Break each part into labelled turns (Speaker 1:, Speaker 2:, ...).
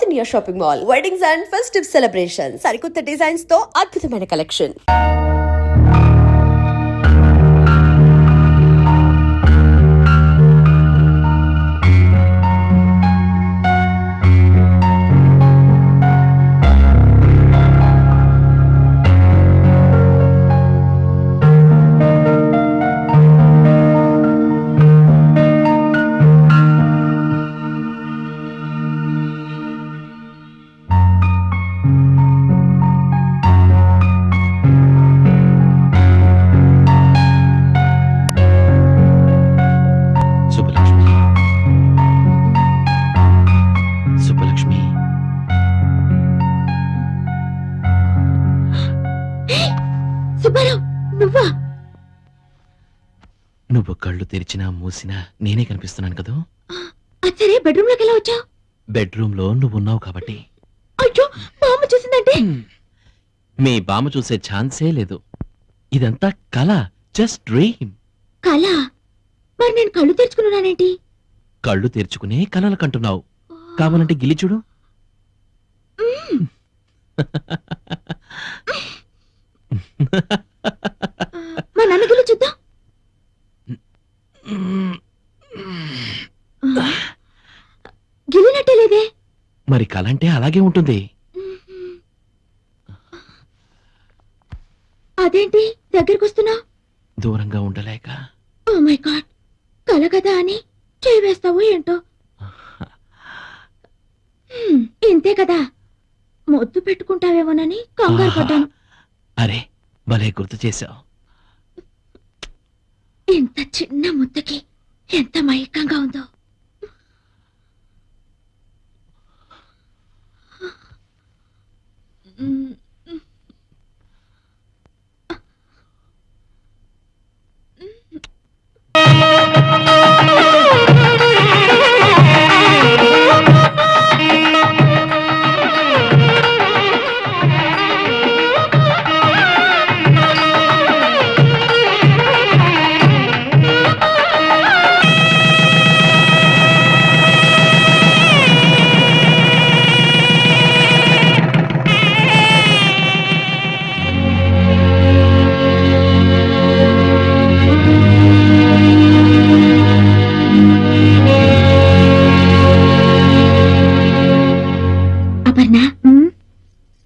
Speaker 1: Pioneer Shopping Mall. Weddings and festive celebrations. సరికొత్త designs తో అద్భుతమైన కలెక్షన్.
Speaker 2: నువ్వు కళ్ళు తెరిచినా మూసినా నేనే కనిపిస్తున్నాను కదా.
Speaker 3: సరే బెడ్రూమ్ లోకి ఎలా వచ్చావు?
Speaker 2: బెడ్రూమ్ లో నువ్వు ఉన్నావు కాబట్టి.
Speaker 3: అయ్యో బామ్మ చూసిందంటే?
Speaker 2: మీ బామ్మ చూసే ఛాన్సే లేదు. ఇదంతా కళ, జస్ట్ డ్రీమ్.
Speaker 3: కళ? మరి నేను కళ్ళు తెరుచుకున్నానేంటి?
Speaker 2: కళ్ళు తెరుచుకునే కళలు కంటున్నావు. కావాలంటే గిల్లి చూడు.
Speaker 3: మా నాన్న గిల్లి చూద్దాం. గిల్లినట్టే లేదే.
Speaker 2: మరి కళ అంటే అలాగే ఉంటుంది.
Speaker 3: అదేంటి దగ్గరికి వస్తున్నా?
Speaker 2: దూరంగా ఉండలేక.
Speaker 3: ఓ మై గాడ్, కళ కదా అని చేయి వేస్తావో ఏంటో. ఇంతే కదా, ముద్దు పెట్టుకుంటావేమోనని కంగారు పడ్డాను.
Speaker 2: అరే భలే గుర్తు చేశావు.
Speaker 3: ఇంత చిన్న ముద్దకి ఎంత మైకంగా ఉందో.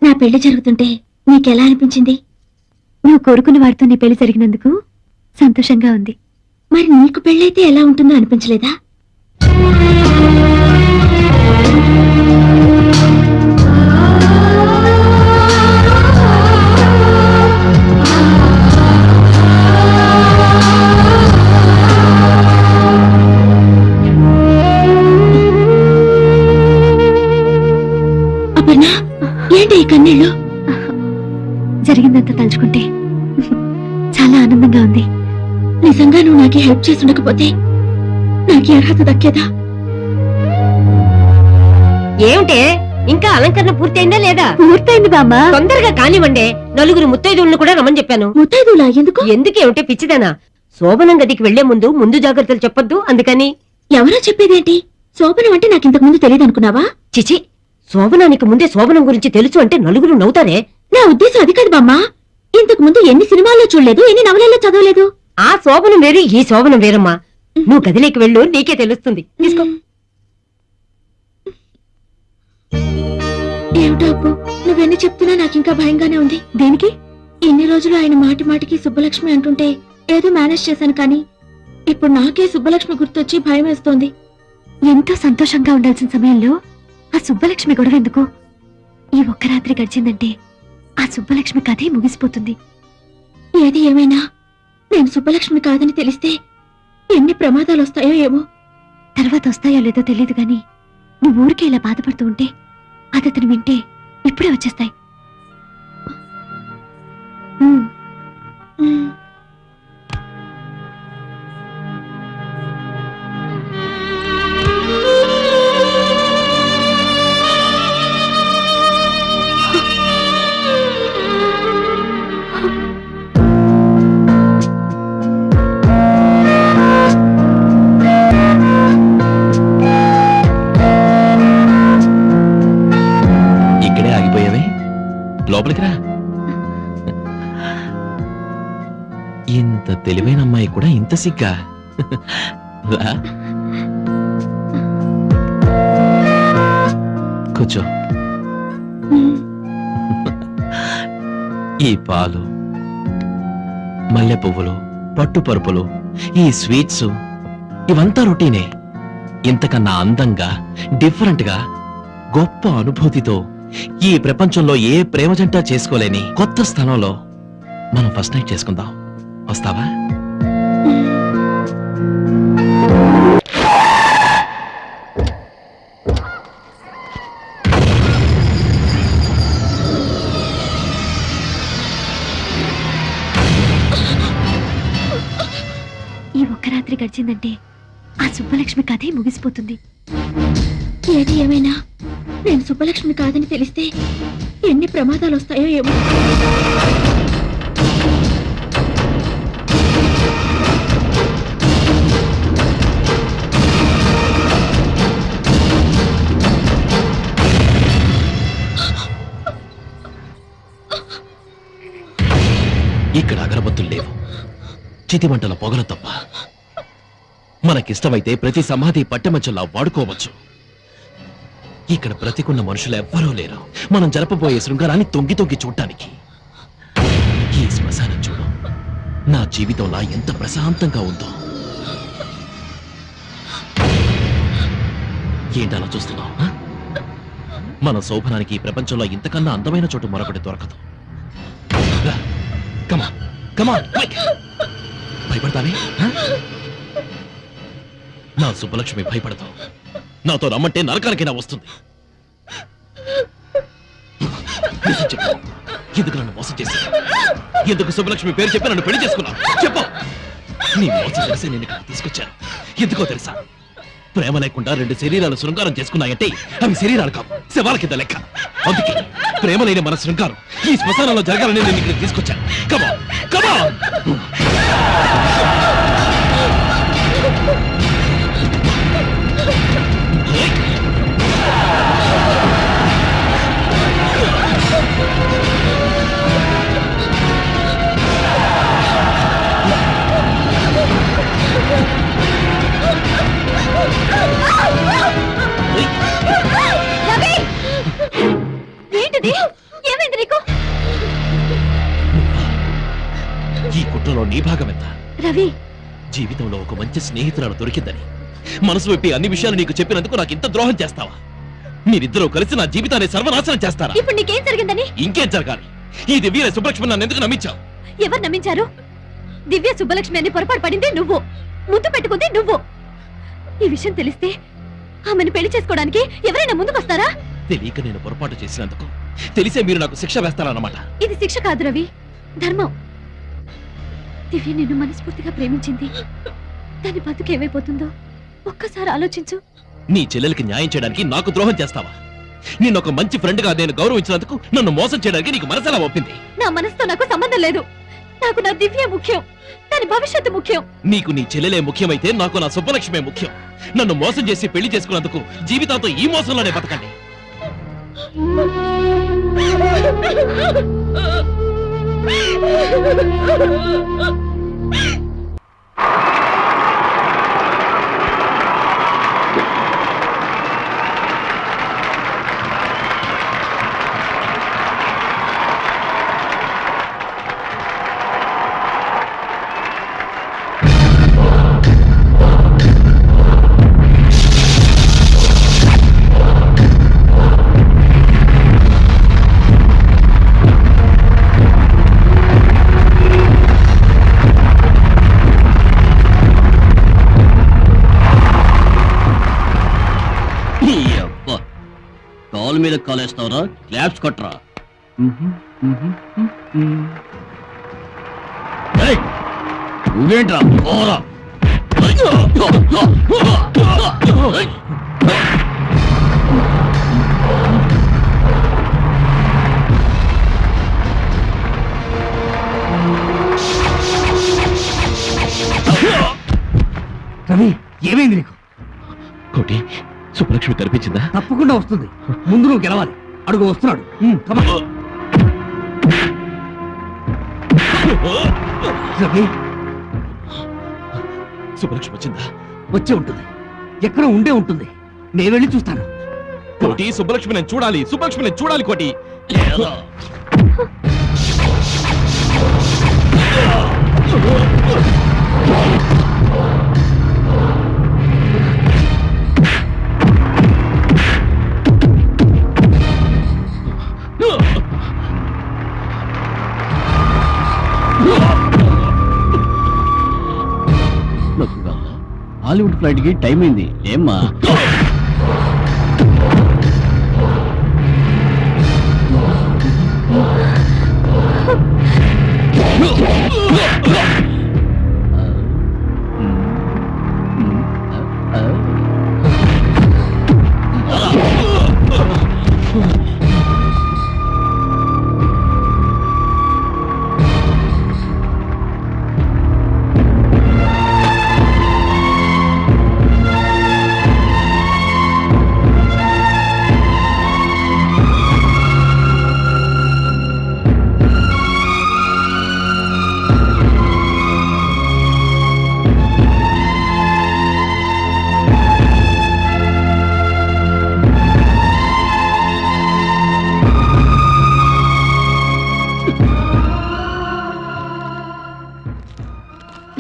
Speaker 3: నా పెళ్లి జరుగుతుంటే నీకెలా అనిపించింది?
Speaker 4: నువ్వు కోరుకున్న వారితో నీ పెళ్లి జరిగినందుకు సంతోషంగా ఉంది.
Speaker 3: మరి నీకు పెళ్ళైతే ఎలా ఉంటుందో అనిపించలేదా? అపర్ణ, ఏంటి ఈ కన్నీళ్ళు?
Speaker 4: జరిగిందంతా తలుచుకుంటే చాలా ఆనందంగా ఉంది.
Speaker 3: నిజంగా నువ్వు నాకు హెల్ప్ చేసి ఉండకపోతే నాకు అర్హత దక్కేదా?
Speaker 5: ఏమిటే ఇంకా అలంకరణ పూర్తయిందా లేదా?
Speaker 4: పూర్తయింది బామ్మ.
Speaker 5: తొందరగా కానివ్వండి. నలుగురు ముత్తైదువులను కూడా రమ్మని చెప్పాను.
Speaker 3: ముత్తైదులా? ఎందుకు?
Speaker 5: ఎందుకేమిటే పిచ్చిదానా? శోభనం గదికి వెళ్లే ముందు జాగ్రత్తలు చెప్పొద్దు, అందుకని.
Speaker 3: ఎవరో చెప్పేదేంటి? శోభనం అంటే నాకు ఇంతకు ముందు తెలియదు అనుకున్నావా?
Speaker 5: చిచి, శోభనానికి ముందే శోభనం గురించి తెలుసు అంటే నలుగురు నవ్వుతారే.
Speaker 3: నా ఉద్దేశం అది కాదు బామ్మ. ఇంతకు ముందు ఎన్ని సినిమాల్లో చూడలేదు, ఎన్ని నవలల్లో చదవలేదు.
Speaker 5: ఆ శోభనం వేరు, ఈ శోభనం వేరమ్మా. నువ్వు గదిలోకి వెళ్ళు, నీకే తెలుస్తుంది. తీసుకో.
Speaker 3: ఏమిటో అప్పు, నువ్వెన్ని చెప్తున్నా నాకు ఇంకా భయంగానే ఉంది.
Speaker 4: దేనికి?
Speaker 3: ఇన్ని రోజులు ఆయన మాటి మాటికి సుబ్బలక్ష్మి అంటుంటే ఏదో మేనేజ్ చేశాను, కానీ ఇప్పుడు నాకే సుబ్బలక్ష్మి గుర్తొచ్చి భయం వేస్తోంది.
Speaker 4: ఎంతో సంతోషంగా ఉండాల్సిన సమయంలో ఆ సుబ్బలక్ష్మి గొడవ ఎందుకు? ఈ ఒక్క రాత్రి గడిచిందంటే ఆ సుబ్బలక్ష్మి కథే ముగిసిపోతుంది.
Speaker 3: ఏది ఏమైనా నేను సుబ్బలక్ష్మి కాదని తెలిస్తే ఎన్ని ప్రమాదాలు వస్తాయో ఏమో.
Speaker 4: తర్వాత వస్తాయో లేదో తెలియదు గాని నువ్వు ఊరికే ఇలా బాధపడుతూ ఉంటే అది అతను వింటే ఇప్పుడే వచ్చేస్తాయి.
Speaker 2: ఆగిపోయావే లోపలికి రా. ఇంత తెలివైన అమ్మాయి కూడా ఇంత సిగ్గా? రా కూర్చో. ఈ పాలు, మల్లె పువ్వులు, పట్టు పరుపులు, ఈ స్వీట్స్ ఇవంతా రొటీనే. ఇంతకన్నా అందంగా, డిఫరెంట్ గా, గొప్ప అనుభూతితో ఈ ప్రపంచంలో ఏ ప్రేమ జంట చేసుకోలేని కొత్త స్థలంలో మనం ఫస్ట్ నైట్ చేసుకుందాం. వస్తావా?
Speaker 4: ఈ ఒక్క రాత్రి గడిచిందంటే ఆ సుబ్బలక్ష్మి కథే ముగిసిపోతుంది.
Speaker 3: ఏది ఏమైనా నేను సుబ్బలక్ష్మి కాదని తెలిస్తే ఎన్ని ప్రమాదాలు వస్తాయో ఏమో.
Speaker 2: ఇక్కడ అగరబత్తులు లేవు, చితిమంటల పొగలు తప్ప. మనకిష్టమైతే ప్రతి సమాధి పట్టెమచ్చల్లా వాడుకోవచ్చు. ఇక్కడ బ్రతికున్న మనుషులు ఎవ్వరూ లేరు మనం జరపబోయే శృంగారాన్ని తొంగి తొంగి చూడటానికి. ఈ శ్మశానం చూడు, నా జీవితంలా ఎంత ప్రశాంతంగా ఉందో. ఏంటలా చూస్తున్నావు? మన శోభనానికి ఈ ప్రపంచంలో ఇంతకన్నా అందమైన చోటు మరొకటి దొరకదు. రా, come on, come on, quick. భయపడతావే? నా సుబ్బలక్ష్మి భయపడతావు. నాతో రమ్మంటే నరకానికైనా వస్తుంది. నిజం చెప్పు, ఎందుకు నన్ను మోసం చేశావు? ఎందుకు సుబ్బలక్ష్మి పేరు చెప్పి నన్ను పెళ్లి చేసుకున్నావు? చెప్పు. నీ మోసం తెలిసి నేను ఇక్కడికి తీసుకొచ్చాను. ఎందుకో తెలుసా? ప్రేమ లేకుండా రెండు శరీరాలు శృంగారం చేసుకున్నాయంటే అవి శరీరాలు కావు, శవాల కింద లెక్క. అందుకే ప్రేమ లేని మన శృంగారం ఈ శ్మశానంలో జరగాలని నేను ఇక్కడికి తీసుకొచ్చాను. కమా కమా.
Speaker 4: ఏంటిది? ఏమైంది నీకు?
Speaker 2: ఈ కుట్రలో నీ భాగం ఎంత?
Speaker 4: రవి,
Speaker 2: జీవితంలో ఒక మంచి స్నేహితురాలు దొరికిందని మనసు విప్పి అన్ని విషయాలు నీకు చెప్పినందుకు నాకు ఇంత ద్రోహం చేస్తావా? మీరిద్దరూ కలిసి నా జీవితాన్ని సర్వనాశనం చేస్తారా?
Speaker 4: ఇప్పుడు నీకేం జరిగిందని?
Speaker 2: ఇంకేం జరగాలి? ఈ దివ్య సుబ్బలక్ష్మి నన్ను ఎందుకు నమ్మించావు?
Speaker 4: ఎవరు నమ్మించారు? దివ్య సుబ్బలక్ష్మి అని పొరపాటు పడింది నువ్వు, ముద్దు పెట్టుకుంది నువ్వు. ఈ విషయం తెలిస్తే ఆమెను పెళ్లి చేసుకోవడానికి ఎవరైనా ముందుకొస్తారా?
Speaker 2: తెలియక నేను పొరపాటు చేసినందుకు తెలిసే మీరు నాకు శిక్ష వేస్తారన్నమాట.
Speaker 4: ఇది శిక్ష కాదు రవి, ధర్మం. దివ్య నిన్ను మనస్ఫూర్తిగా ప్రేమించింది. దాని బతుకేమైపోతుందో ఒక్కసారి ఆలోచించు.
Speaker 2: నీ చెల్లెలకి న్యాయం చేయడానికి నాకు ద్రోహం చేస్తావా? నిన్ను ఒక మంచి ఫ్రెండ్ గా నేను గౌరవించినందుకు నన్ను మోసం చేయడానికి నీకు మనసెలా ఒప్పింది?
Speaker 4: నా మనసుతో నాకు సంబంధం లేదు. నాకు నా దివ్య ముఖ్యం, దాని భవిష్యత్తు ముఖ్యం.
Speaker 2: నీకు నీ చెల్లెలే ముఖ్యమైతే నాకు నా సుబ్బలక్ష్మే ముఖ్యం. నన్ను మోసం చేసి పెళ్లి చేసుకున్నందుకు జీవితాంతో ఈ మోసంలోనే బతకండి.
Speaker 6: కాలు మీద కాలేస్తావరా? క్లాప్స్ కొట్టరా? నువ్వేంట్రా? పోరా.
Speaker 7: రవి, ఏమైంది నీకు?
Speaker 2: కోటి, సుబ్బలక్ష్మి కనిపించిందా?
Speaker 7: తప్పకుండా వస్తుంది. ముందు నువ్వు గెలవాలి. అడుగు వస్తున్నాడు. Come on. రవి
Speaker 2: సుబ్బలక్ష్మి వచ్చిందా?
Speaker 7: వచ్చే ఉంటుంది, ఎక్కడ ఉండే ఉంటుంది. నేను వెళ్ళి చూస్తాను.
Speaker 2: కోటి, సుబ్బలక్ష్మి నేను చూడాలి. సుబ్బలక్ష్మి నేను చూడాలి కోటి.
Speaker 6: హాలీవుడ్ ఫ్లైట్ కి టైం అయింది. ఏమ్మా?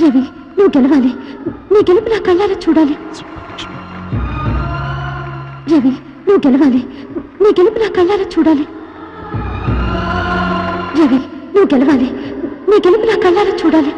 Speaker 3: రవి, నువ్వు గెలవాలి. నీ గెలుపు నా కళ్ళారా చూడాలి. రవి, నువ్వు గెలవాలి. నీ గెలుపు నా కళ్ళారా చూడాలి. రవి, నువ్వు గెలవాలి. నీ గెలుపు నా కళ్ళారా చూడాలి.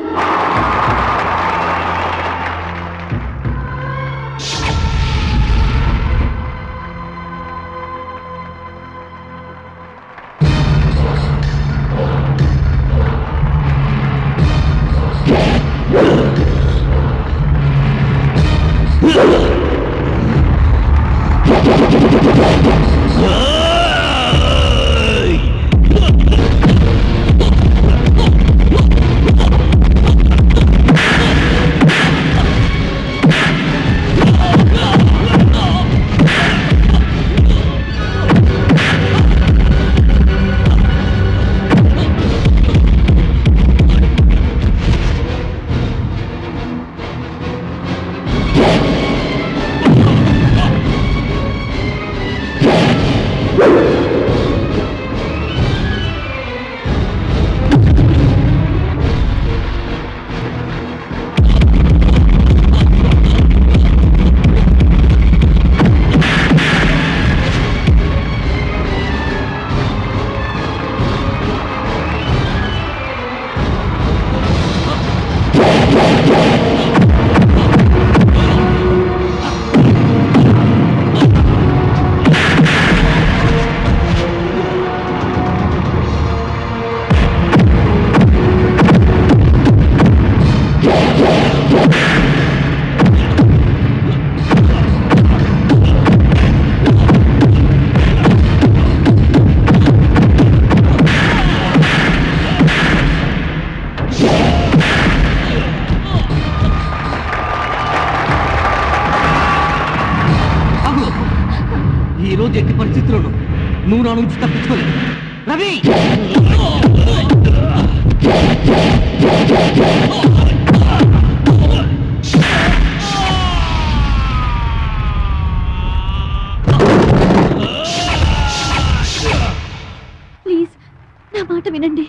Speaker 7: ఈ రోజు ఎట్టి పరిస్థితుల్లోనూ నువ్వు నా నుంచి తప్పించుకోలేదు. రవి,
Speaker 4: ప్లీజ్ నా మాట వినండి.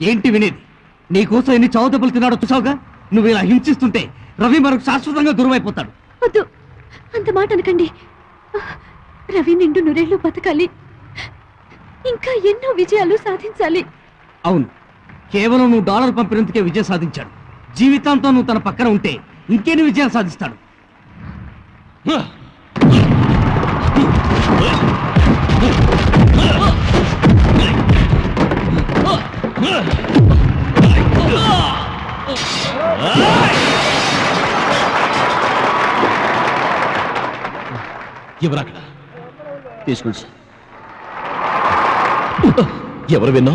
Speaker 7: ఏంటి వినేది? నీకోసం ఎన్ని చావు దెబ్బలు తిన్నాడో చూసావుగా. నువ్వు ఇలా హింసిస్తుంటే రవి మనకు శాశ్వతంగా దూరం అయిపోతాడు.
Speaker 4: వద్దు, అంత మాట అనకండి. రవి నిండు నూరేళ్లు బతకాలి. ఇంకా ఎన్నో విజయాలు సాధించాలి.
Speaker 7: అవును, కేవలం నువ్వు డాలర్ పంపినందుకే విజయం సాధించాడు. జీవితాంతం నువ్వు తన పక్కన ఉంటే ఇంకేన్ని విజయాలు సాధిస్తాడు.
Speaker 2: ఎవరక్కడ?
Speaker 6: తీసుకోండి సార్.
Speaker 2: ఎవరు విన్నా?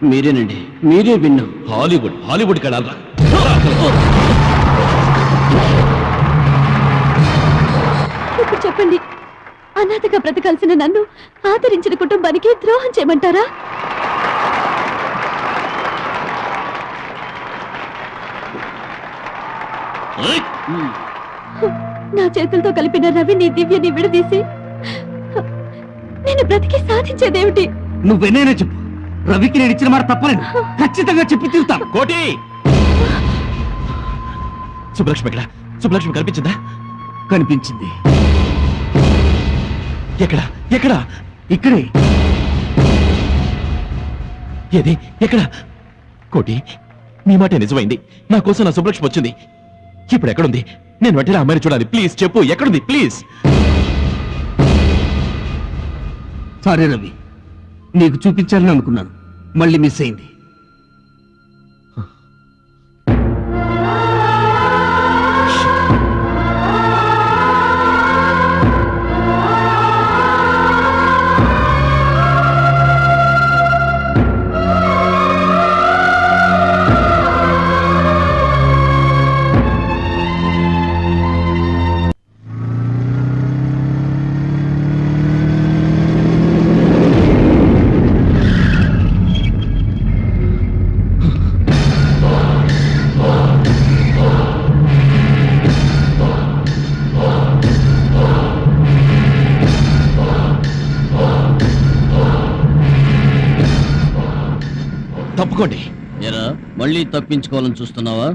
Speaker 6: మీరేనండి, మీరే విన్నా.
Speaker 2: హాలీవుడ్కి వెళ్ళాలరా?
Speaker 4: ఇప్పుడు చెప్పండి, అనాథగా బ్రతకాల్సిన నన్ను ఆదరించిన కుటుంబానికి ద్రోహం చేయమంటారా? నా చేతులతో కలిపిన రవిని దివ్యని విడదీసి నేను బ్రతికి సాధించేదేమిటి?
Speaker 7: నువ్వెన్నైనా చెప్పు, రవికి నేను ఇచ్చిన మాట తప్పలేదు. ఖచ్చితంగా చెప్పి తీరుతాను.
Speaker 2: కోటి! సుబ్బలక్ష్మి ఎక్కడ? సుబ్బలక్ష్మి కనిపించిందా?
Speaker 7: కనిపించింది.
Speaker 2: ఎక్కడ? ఎక్కడ?
Speaker 7: ఇక్కడే.
Speaker 2: ఏది? ఎక్కడ? కోటి, మీ మాట నిజమైంది. నా కోసం నా సుబ్బలక్ష్మి వచ్చింది. ఇప్పుడు ఎక్కడుంది? నేను వెంటనే ఆ అమ్మాయిని చూడాలి. ప్లీజ్ చెప్పు, ఎక్కడుంది? ప్లీజ్.
Speaker 7: సారీ రవి, నీకు చూపించాలని అనుకున్నాను, మళ్ళీ మిస్ అయింది.
Speaker 2: తప్పుకోండి.
Speaker 6: ఎరా మళ్ళీ తప్పించుకోవాలని చూస్తున్నావా?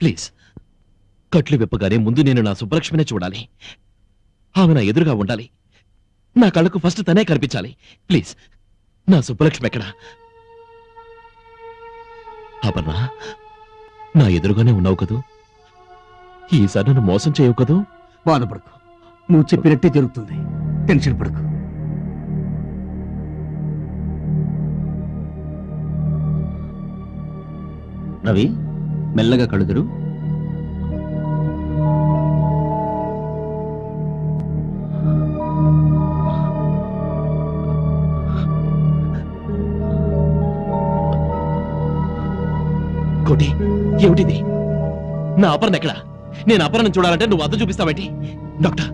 Speaker 2: ప్లీజ్, కట్లు విప్పగానే ముందు నేను నా సుబ్బలక్ష్మినే చూడాలి. ఆమె నా ఎదురుగా ఉండాలి. నా కళ్ళకు ఫస్ట్ తనే కనిపించాలి. ప్లీజ్, నా సుబ్బలక్ష్మి ఎక్కడా? అపర్ణ, నా ఎదురుగానే ఉన్నావు కదూ? ఈసారి నన్ను మోసం చేయవు కదూ?
Speaker 7: బాధపడకు, నువ్వు చెప్పినట్టే జరుగుతుంది. టెన్షన్ పడకు. రవి, మెల్లగా కడుదురు.
Speaker 2: కోటి, ఏమిటిది? నా అపర్ణ ఎక్కడా? నేను అపర్ణను చూడాలంటే నువ్వు అద్దం చూపిస్తావేంటి? డాక్టర్,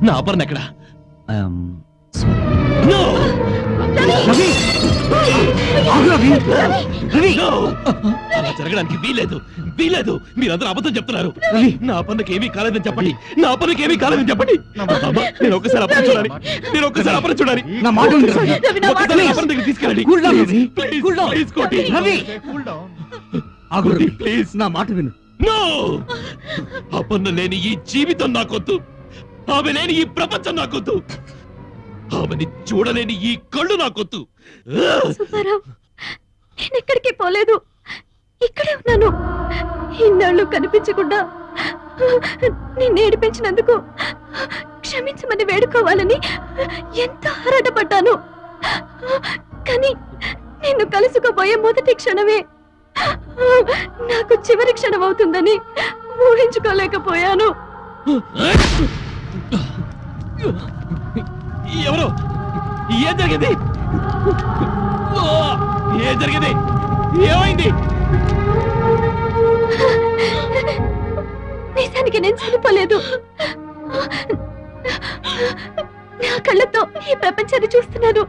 Speaker 2: నా అపర్ణ ఎక్కడా? No!
Speaker 7: రవి! ఆగు రవి! రవి!
Speaker 2: No! అలా జరగడానికి వీలేదు. మీరందరూ అబద్ధం చెప్తున్నారు.
Speaker 7: రవి!
Speaker 2: నా అపర్ణకి ఏమీ కాలేదని చెప్పండి. నా అపర్ణకి ఏమీ కాలేదని చెప్పండి. అమ్మా, నేను ఒక్కసారి అపర్ణ చూడాలి.
Speaker 7: నా మాట విను, రవి.
Speaker 2: ఒక్కసారి అపర్ణ దగ్గరికి తీసుకెళ్ళండి.
Speaker 7: Cool down, Ravi.
Speaker 2: Please,
Speaker 7: Cool down.
Speaker 2: please, కోటి.
Speaker 7: రవి! ఆగు
Speaker 2: కోటి,
Speaker 7: రవి.
Speaker 2: ప్లీజ్.
Speaker 7: నా మాట విను.
Speaker 2: No! అపర్ణ లేని ఈ జీవితం నాకొద్దు. ఆమె లేని ఈ ప్రపంచం నాకొద్దు. ఆమెని చూడలేని ఈ కళ్ళు నాకొద్దు.
Speaker 4: సుబ్బారావు, నేను ఎక్కడికి పోలేదు, ఇక్కడే ఉన్నాను. ఇన్నాళ్ళు కనిపించకుండా నిన్ను ఏడిపించినందుకు క్షమించమని వేడుకోవాలని ఎంతో ఆరాటపడ్డాను. కానీ నిన్ను కలుసుకోబోయే మొదటి క్షణమే నాకు చివరి క్షణం అవుతుందని ఊహించుకోలేకపోయాను.
Speaker 2: ఎవరు? ఏం జరిగింది? ఏం జరిగింది? ఏమైంది?
Speaker 4: నిజానికి నేను చనిపోలేదు. నా కళ్ళతో ఈ ప్రపంచాన్ని చూస్తున్నాను.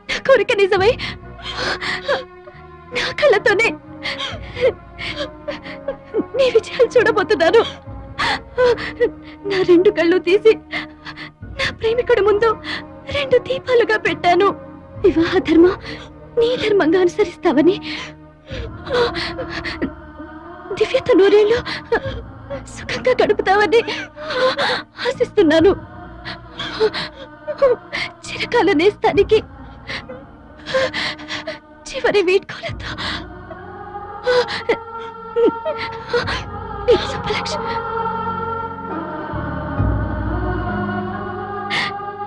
Speaker 4: నా కోరిక నిజమై నా కళ్ళతోనే నీ విజయాలు చూడబోతున్నాను. నా రెండు కళ్ళు తీసి నా ప్రేమికుడి ముందు రెండు దీపాలుగా పెట్టాను. వివాహ ధర్మం నీ ధర్మంగా అనుసరిస్తావని, దివ్యత నూరేళ్ళు సుఖంగా గడుపుతావని ఆశిస్తున్నాను. చిరకాల నేస్తానికి చివరి వీడ్కోలతో నీ సుబ్బలక్ష్మి.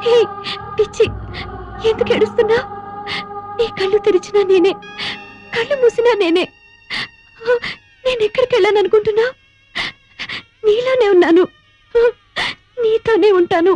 Speaker 4: హే పిచ్చి, ఎందుకు ఏడుస్తున్నా? నీ కళ్ళు తెరిచినా నేనే, కళ్ళు మూసినా నేనే. నేను ఎక్కడికి వెళ్ళాను అనుకుంటున్నా? నీలోనే ఉన్నాను, నీతోనే ఉంటాను.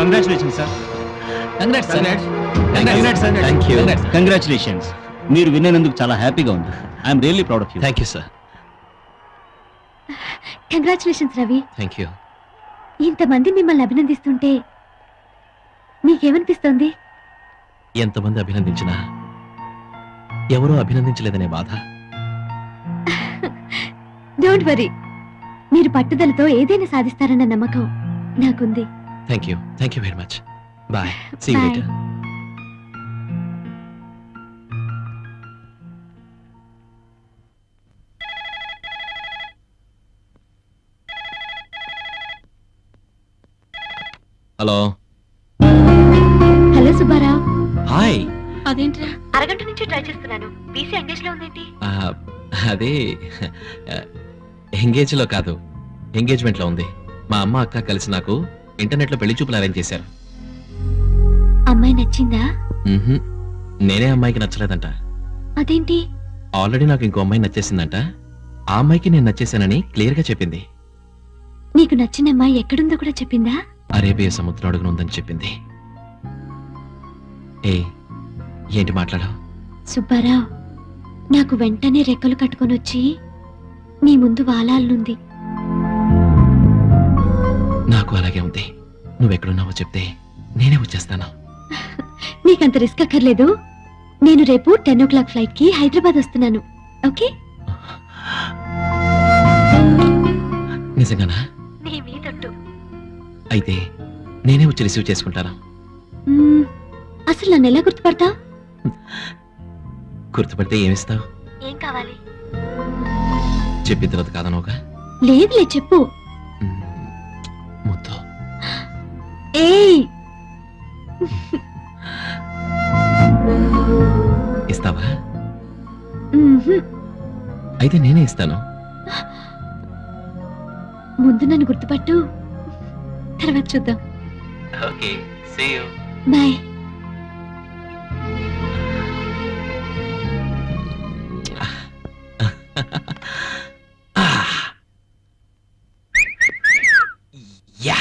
Speaker 6: Congratulation sir. కంగ్రాచులేషన్స్. మీరు విన్నందుకు చాలా హ్యాపీగా ఉంది. I'm really proud of you.
Speaker 2: Thank you sir.
Speaker 4: Congratulations Ravi.
Speaker 2: Thank you.
Speaker 4: ఇంతమంది మిమ్మల్ని అభినందిస్తుంటే నీకేమనిపిస్తోంది?
Speaker 2: ఎంతమంది అభినందించినా ఎవరో అభినందించలేదనే బాధ.
Speaker 4: డోంట్ వరీ, మీరు పట్టుదలతో ఏదైనా సాధిస్తారన్న నమ్మకం నాకుంది.
Speaker 2: Thank you very much. Bye. See you
Speaker 4: Bye.
Speaker 2: Later. Hello.
Speaker 4: Hello Subbarao.
Speaker 2: Hi.
Speaker 3: అదేంట్రా?
Speaker 4: అరగంట నుంచి ట్రై చేస్తున్నాను. బీసీ ఎంగేజ్ లో ఉందేంటి?
Speaker 2: అదే ఎంగేజ్ లో కాదు, ఎంగేజ్మెంట్ లో ఉంది. మా అమ్మ అక్క కలిసి నాకు ఇంటర్నెట్ లో పెళ్లి చూపులు అరేంజ్ చేశారు.
Speaker 4: అమ్మాయి నచ్చిందా?
Speaker 2: మ్హూ. నేనే అమ్మాయికి నచ్చలేదంట.
Speaker 4: అదేంటి?
Speaker 2: ఆల్రెడీ నాకు ఇంకో అమ్మాయి నచ్చేసిందంట. ఆ అమ్మాయికి నేను నచ్చేసానని క్లియర్ గా చెప్పింది.
Speaker 4: నీకు నచ్చిన అమ్మాయి ఎక్కడుందో కూడా చెప్పిందా?
Speaker 2: అరేబియా సముద్రం అడుగున ఉందని చెప్పింది. ఏ ఏంటి మాట్లాడావు?
Speaker 4: సుబ్బారావు, నాకు వెంటనే రెక్కలు కట్టుకొని వచ్చి నీ ముందు వాలాలనుంది.
Speaker 2: నాకు అలాగే ఉంది. నువ్వెక్కడున్నావో చెప్తే నేనే వచ్చేస్తాను.
Speaker 4: నీకంత రిస్క్ అక్కర్లేదు. నేను రేపు 10 o'clock ఫ్లైట్ కి హైదరాబాద్ వస్తున్నాను. ఓకే?
Speaker 2: నిజంగానా?
Speaker 4: నీ మీదొట్టు.
Speaker 2: అయితే నేనే వచ్చి రిసీవ్ చేసుకుంటాను.
Speaker 4: అసలు నన్ను ఎలా గుర్తుపడతా?
Speaker 2: గుర్తుపడితే ఏమిస్తావు?
Speaker 4: ఏం కావాలి?
Speaker 2: చెప్పిన తర్వాత కాదనోగా.
Speaker 4: లేదులే, చెప్పు.
Speaker 2: ముద్దు.
Speaker 4: ఏయ్,
Speaker 2: ఇస్తావా?
Speaker 4: మ్మ్హ్.
Speaker 2: అయితే నేనే ఇస్తాను.
Speaker 4: ముందు నన్ను గుర్తుపట్టు, తర్వాత చూద్దాం.
Speaker 2: Okay, see you.
Speaker 4: Bye.
Speaker 2: Yeah.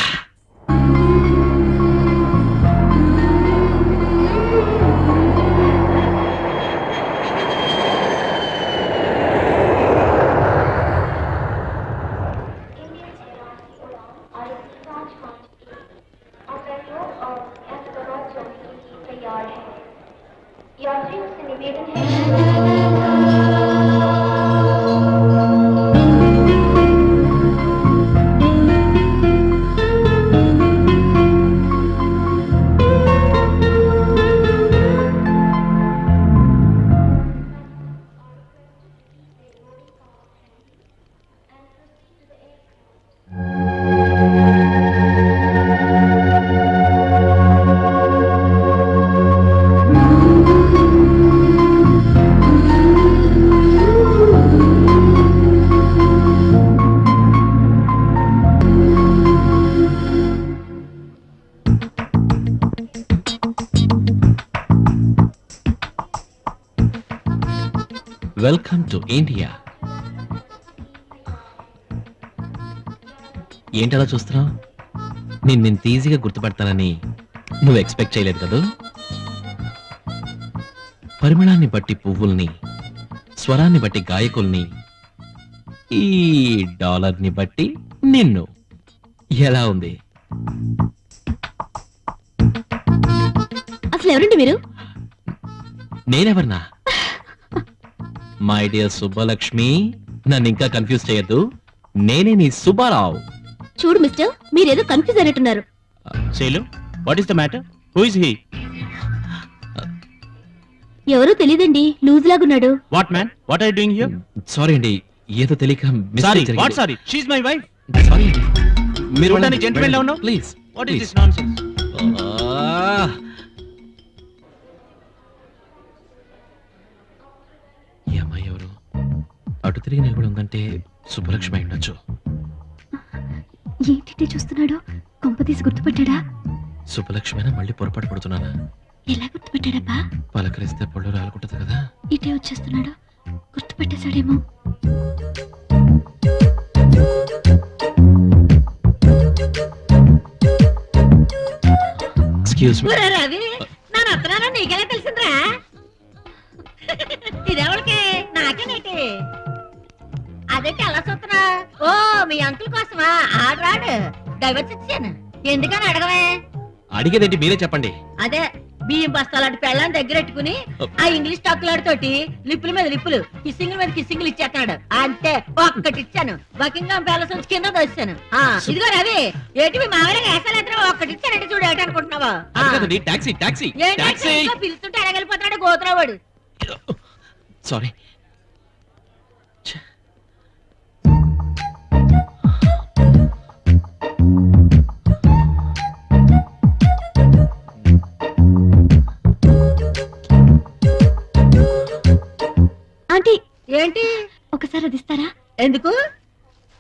Speaker 8: यात्रियों से निवेदन है
Speaker 2: వెల్కమ్ టు ఇండియా. ఏంటలా చూస్తున్నావు? నేను ఈజీగా గుర్తుపడతానని నువ్వు ఎక్స్పెక్ట్ చేయలేదు కదా. పరిమళాన్ని బట్టి పువ్వుల్ని, స్వరాన్ని బట్టి గాయకుల్ని, ఈ డాలర్ని బట్టి నిన్ను. ఎలా ఉంది?
Speaker 4: అసలు ఎవరండి మీరు?
Speaker 2: నేనెవర్నా? మై డియర్ సుబ్బలక్ష్మి, నన్ను ఇంకా కన్ఫ్యూజ్ చేయొద్దు. నేనే నీ సుబ్బారావు.
Speaker 4: చూడు మిస్టర్, మీరేదో కన్ఫ్యూజ్ అయినట్టున్నారు.
Speaker 6: Shailu, what is the matter? Who is he?
Speaker 4: ఎవరో తెలియదండి, లూజ్ లాగున్నాడు.
Speaker 6: What man? What are you doing here?
Speaker 2: Sorry అండి, ఏదో తెలియక
Speaker 6: sorry. What sorry? She is my wife.
Speaker 2: Sorry అండి. మీరు
Speaker 6: చూడడానికి gentleman లా ఉన్నావు?
Speaker 2: Please.
Speaker 6: What is this nonsense?
Speaker 2: ఈ అమ్మాయి ఎవరు? అటు తిరిగి నిలబడి ఉందంటే సుబ్బలక్ష్మి అయి ఉండొచ్చు.
Speaker 4: ఏంటి చూస్తున్నాడు? కొంపతీసి గుర్తుపట్టాడా?
Speaker 2: సుబ్బలక్ష్మినా మళ్ళీ పొరపాటు పడుతున్నానా?
Speaker 4: ఎలా గుర్తుపట్టాడబ్బా?
Speaker 2: పలకరిస్తే పళ్ళు రాలుకుంటది కదా.
Speaker 4: ఇటే వచ్చేస్తున్నాడు, గుర్తుపట్టేశాడేమో.
Speaker 2: ఎక్స్క్యూజ్ మీ
Speaker 5: రవి నా రత్నాలు నీకెలా తెలిసిందిరా? ఇదెవరికి? నాకేనేటి? అదేంటి అలా చూస్తున్నా? ఓ మీ అంకుల్ కోసమా? ఆడరాడు డైవర్స్ ఇచ్చాను. ఎందుకని అడగవే?
Speaker 2: అడిగేదేంటి మీరే చెప్పండి.
Speaker 5: అదే బియ్యం బస్తాలాంటి పెళ్ళాన్ని దగ్గరెట్టుకుని ఆ ఇంగ్లీష్ టాకులాడితోటి లిప్పుల మీద లిప్పులు, కిస్సింగ్ల మీద కిస్సింగ్లు ఇచ్చేస్తున్నాడు. అంతే, ఒక్కటి ఇచ్చాను. బకింగ్హామ్ ప్యాలెస్ నుంచి కింద దోశాను. ఇదిగో రవి, ఏంటి మీ మామయ్య వేసాలేద్రా? ఒక్కటి ఇచ్చానంటే చూడు, ఏంటి అనుకుంటున్నావా?
Speaker 2: టాక్సీ టాక్సీ
Speaker 5: ఏంటి
Speaker 2: టాక్సీ.
Speaker 5: ఇంకా పిలుస్తుంటే అడగలిపోతున్నాడు గోత్రవాడు.
Speaker 2: సారీ.
Speaker 4: ఆంటీ,
Speaker 5: ఏంటి?
Speaker 4: ఒకసారి అది ఇస్తారా?
Speaker 5: ఎందుకు?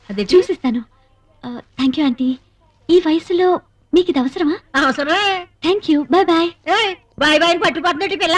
Speaker 5: అది
Speaker 4: చూసిస్తాను. Thank you aunty. ఈ వయసులో మీకు ఇది అవసరమా?
Speaker 5: అవసరమే.
Speaker 4: Thank you. Bye bye.
Speaker 5: Bye bye పట్టుకుపోతున్నట్టు పిల్ల.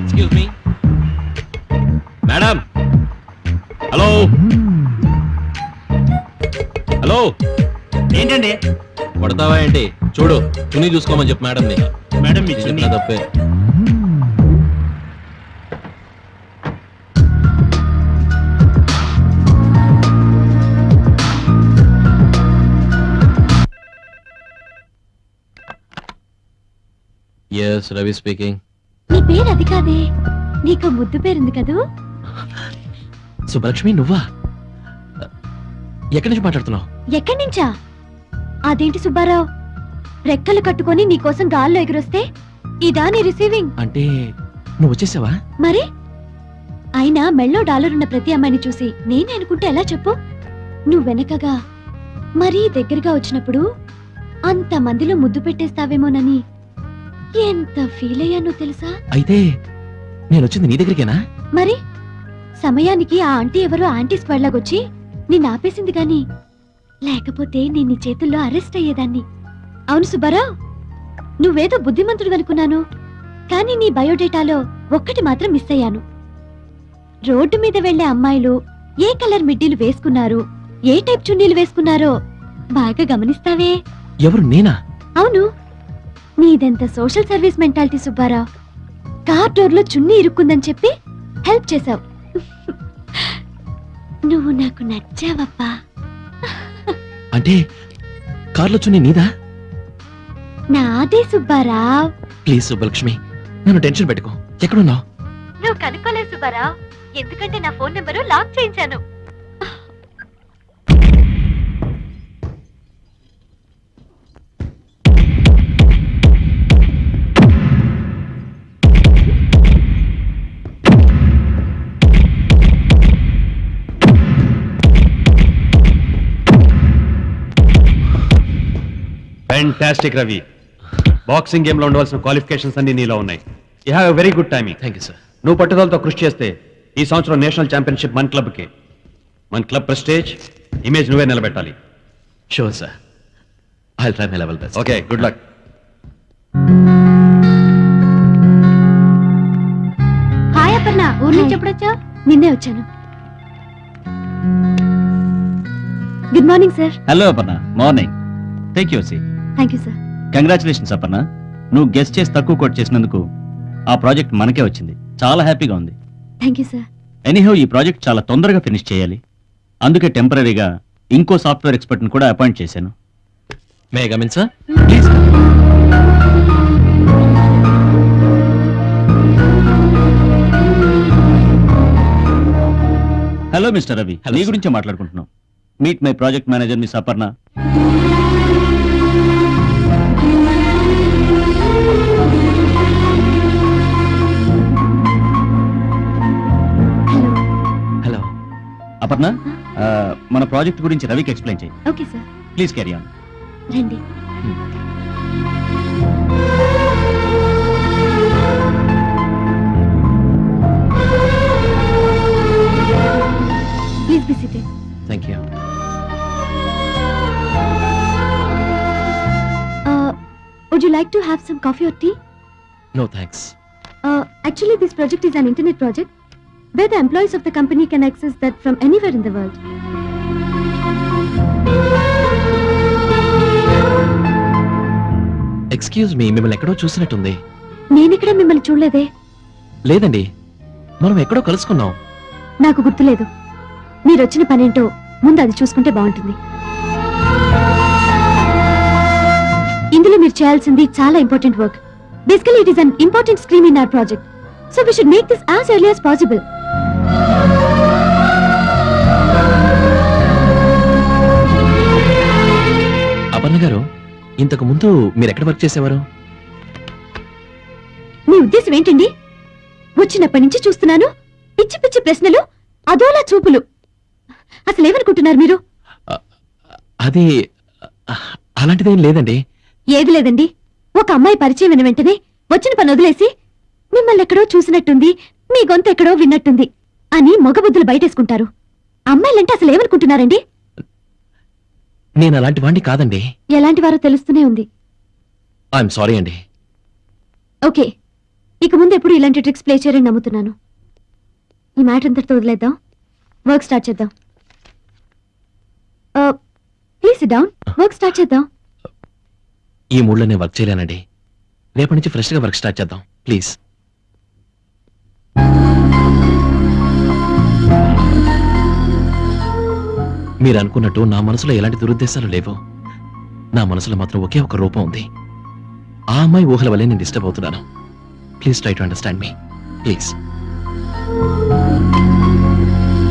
Speaker 2: Excuse me madam. Hello hello.
Speaker 7: ఏంటండి
Speaker 2: పడతావా ఏంటి? చూడు, చున్నీ చూసుకోమని చెప్పు మేడం.
Speaker 7: మేడం మీ చున్నీ.
Speaker 2: తప్పే. Yes, Ravi speaking.
Speaker 4: నీ పేరు అది కాదే, నీకు ముద్దు పేరుంది కదూ.
Speaker 2: సుబ్బలక్ష్మి, నువ్వా? ఎక్కడి నుంచి మాట్లాడుతున్నావు?
Speaker 4: ఎక్కడి నుంచా? అదేంటి సుబ్బారావు, రెక్కలు కట్టుకొని నీకోసం గాల్లో ఎగురొస్తే ఇదా నీ రిసీవింగ్?
Speaker 2: అంటే నువ్వు వచ్చేసావా?
Speaker 4: మరి అయినా మెళ్ళో డాలర్ ఉన్న ప్రతి అమ్మాయిని చూసి నేనే అనుకుంటే ఎలా చెప్పు? నువ్వు వెనకగా మరీ దగ్గరగా వచ్చినప్పుడు అంత మందిలో ముద్దు పెట్టేస్తావేమోనని ఎంత ఫీల్ అయ్యానో తెలుసా?
Speaker 2: అయితే నేను వచ్చింది నీ దగ్గరికేనా?
Speaker 4: మరి సమయానికి ఆ ఆంటీ ఎవరో యాంటీ స్క్వాడ్ లాగొచ్చి నిన్ను ఆపేసింది గాని లేకపోతే నేను నీ చేతుల్లో అరెస్ట్ అయ్యేదాన్ని. అవును సుబ్బారావు, నువ్వేదో బుద్ధిమంతుడు అనుకున్నాను, కానీ నీ బయోడేటాలో ఒక్కటి మాత్రం మిస్ అయ్యాను. రోడ్డు మీద వెళ్లే అమ్మాయిలు ఏ కలర్ మిడ్డీలు వేసుకున్నారు, ఏ టైప్ చున్నీలు వేసుకున్నారో బాగా గమనిస్తావే?
Speaker 2: ఎవరు, నేనా?
Speaker 4: అవును, నీదెంత social service mentality Subbarao. Car door లో చున్నీ ఇరుక్కుందని చెప్పి హెల్ప్ చేశావు. నువ్వు నాకు నచ్చావప్పా.
Speaker 2: అంటే కార్లో చున్నీ నీదా?
Speaker 4: నాదే సుబ్బారావు.
Speaker 2: ప్లీజ్ సుబ్బలక్ష్మి, నన్ను టెన్షన్ పెట్టుకో. ఎక్కడున్నావు?
Speaker 4: నువ్వు కనుక్కోలేదు సుబ్బారావు, ఎందుకంటే నా ఫోన్ నెంబరు లాక్ చేయించాను.
Speaker 9: ఫ్యాంటాస్టిక్ రవి. బాక్సింగ్ గేమ్ లో ఉండవలసిన క్వాలిఫికేషన్స్ అన్ని నీలో ఉన్నాయి. You have a very good timing.
Speaker 2: Thank you sir.
Speaker 9: నువ్వు పట్టుదలతో కృషి చేస్తే ఈ సంవత్సరం నేషనల్ ఛాంపియన్షిప్ మన క్లబ్కి, మన క్లబ్ ప్రెస్టేజ్, ఇమేజ్ నువ్వే నిలబెట్టాలి.
Speaker 2: Sure sir, I will try my level best.
Speaker 9: Okay, good luck.
Speaker 4: Hi Aparna, ఊరు నుంచి ఎప్పుడొచ్చావు? నిన్నే వచ్చాను. Good morning sir.
Speaker 6: Hello Aparna, morning. Take your seat.
Speaker 4: Thank you sir.
Speaker 6: Congratulations Aparna, నువ్వు గెస్ట్ చేసి తక్కువ కోట్ చేసినందుకు ఆ ప్రాజెక్ట్ మనకే వచ్చింది. చాలా హ్యాపీగా ఉంది.
Speaker 4: Thank you sir.
Speaker 6: ఎనీహౌ ఈ ప్రాజెక్ట్ చాలా తొందరగా ఫినిష్ చేయాలి. అందుకే టెంపరీగా ఇంకో సాఫ్ట్వేర్ ఎక్స్పర్ట్ ని కూడా అపాయింట్ చేశాను.
Speaker 2: May I come in sir? Please.
Speaker 6: Hello mister Ravi,
Speaker 2: Hello,
Speaker 6: నీ
Speaker 2: sir.
Speaker 6: గురించే మాట్లాడుకుంటున్నాం. Meet my project manager miss Aparna.
Speaker 2: Hello.
Speaker 6: Aparna, మన ప్రాజెక్ట్ గురించి రవికి ఎక్స్ప్లెయిన్ చేయి.
Speaker 4: Okay sir.
Speaker 6: Please carry on.
Speaker 4: రండి. Would you like to have some coffee or tea?
Speaker 2: No thanks.
Speaker 4: Actually, this project is an internet project where the employees of the company can access that from anywhere in the world.
Speaker 2: Excuse me, మిమ్మల్ని ఎక్కడో చూసినట్టుంది.
Speaker 4: నేనిక్కడ మిమ్మల్ని చూడలేదే.
Speaker 2: లేదండి, మనం ఎక్కడో కలుసుకున్నాం.
Speaker 4: నాకు గుర్తులేదు. మీరొచ్చిన పనేంటో ముందు అది చూసుకుంటే బాగుంటుంది. ఇందులో మీరు చేయాల్సింది చాలా important work. Basically it is an important scheme in our project. So we should make this as early as possible.
Speaker 2: Aparna గారు, ఇంతకు ముందు మీరు ఎక్కడ వర్క్ చేసేవారు?
Speaker 4: మీ ఉద్దేశం ఏంటండి? వచ్చినప్పటి నుంచి చూస్తున్నాను పిచ్చి పిచ్చి ప్రశ్నలు, అదోలా చూపులు. అసలు ఏమనుకుంటున్నారు మీరు?
Speaker 2: అది అలాంటిదేం లేదండి.
Speaker 4: ఏది లేదండి. ఒక అమ్మాయి పరిచయం అయిన వెంటనే వచ్చిన పని వదిలేసి మిమ్మల్ని ఎక్కడో చూసినట్టుంది, మీ గొంతు ఎక్కడో విన్నట్టుంది అని మగబుద్ధులు బయటేసుకుంటారు. అమ్మాయిలంటే అసలు ఏమనుకుంటున్నారండి?
Speaker 2: నేను అలాంటి వాడిని కాదండి.
Speaker 4: ఎలాంటి వారో తెలుస్తూనే ఉంది.
Speaker 2: ఐఎమ్ సారీ అండి.
Speaker 4: ఓకే, ఇక ముందు ఎప్పుడు ఇలాంటి ట్రిక్స్ ప్లే చేయరని నమ్ముతున్నాను. ఈ మ్యాటర్ అంతటితో వదిలేద్దాం, వర్క్ స్టార్ట్ చేద్దాం. Please SIT down, work start చేద్దాం.
Speaker 2: ఈ మూడ్లో నేను వర్క్ చేయలేనండి. రేపటి నుంచి ఫ్రెష్ గా వర్క్ స్టార్ట్ చేద్దాం ప్లీజ్. మీరు అనుకున్నట్టు నా మనసులో ఎలాంటి దురుద్దేశాలు లేవు. నా మనసులో మాత్రం ఒకే ఒక రూపం ఉంది. ఆ అమ్మాయి ఊహల వల్లే నేను డిస్టర్బ్ అవుతున్నాను. Please try to understand me please.